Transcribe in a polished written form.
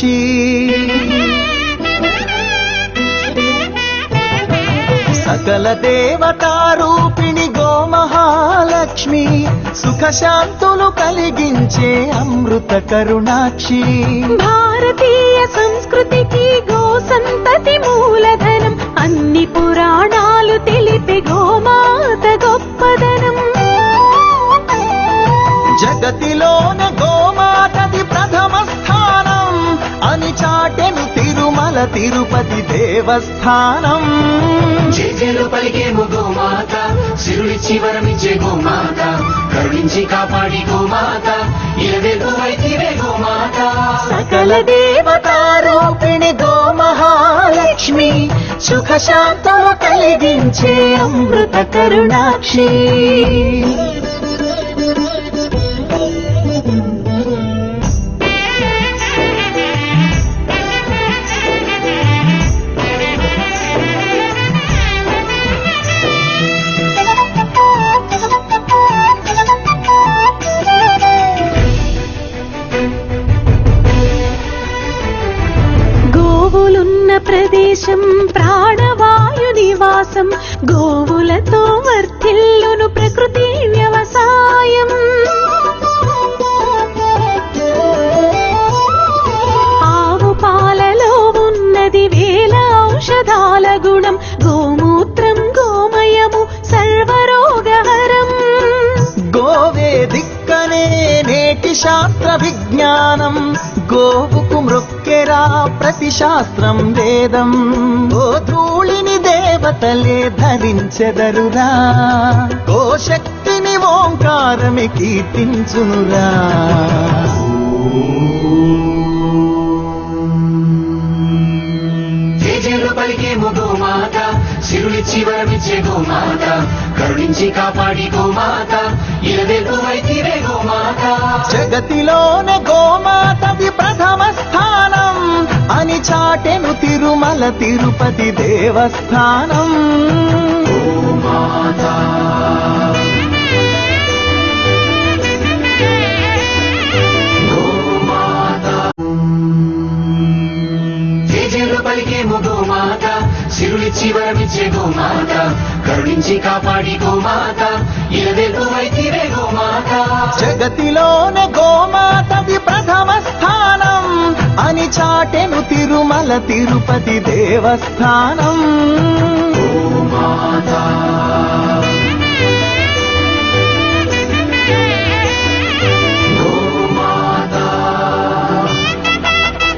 కరుణాక్షి. సకల దేవతారూపిణి గోమహాలక్ష్మి, సుఖశాంతులు కలిగించే అమృత కరుణాక్షి. భారతీయ సంస్కృతికి గో సంతతి మూలధనం, అన్ని పురాణాలు తెలిపే గోమాత గొప్పదనం. జగతిలోన గోమాతది ప్రథమ స్థానం అని చాటెను తిరుమల తిరుపతి దేవస్థానం. జేజేలు పలికేము గోమాత, సిరులిచ్చి వరమిచ్చే గోమాత, కరుణించి కాపాడి గోమాత, ఇలవెల్లువైతివే గోమాత. సకల దేవతారూపిణి గోమహాలక్ష్మి, సుఖశాంతులు కలిగించే అమృత కరుణాక్షి. గోవులున్న ప్రదేశం ప్రాణవాయు నివాసం, గోవులతో వర్ధిల్లును ప్రకృతి వ్యవసాయం. ఆవు పాలలో ఉన్నది వేల ఔషధాల గుణం, గోమూత్రం గోమయము సర్వరోగహరం. గోవే దిక్కనే నేటి శాస్త్ర విజ్ఞానం, గోవుకు మృక్కెరా ప్రతి శాస్త్రం వేదం. ఓ ధూళిని దేవతలే ధరించెదరురా, ఓ శక్తిని ఓంకారమి కీర్తించునురా. జేజేలు పలికేము గోమాత, సిరులిచ్చి వరమిచ్చే గోమాత, కరుణించి కాపాడి గోమాత, ఇలవెల్లువైతివే గోమాత. జగతిలోన గోమాతది ప్రథమ స్థానం అని చాటెను తిరుమల తిరుపతి దేవస్థానం. గోమాత గోమాత. జేజేలు పలికేము గోమాత, సిరులిచ్చి వరమిచ్చే గోమాత, కరుణించి కాపాడి గోమాత, ఇలవెల్లువైతివే గోమాత. జగతిలోన గోమాతది ప్రథమ స్థానం అని చాటెను తిరుమల తిరుపతి దేవస్థానం. గోమాత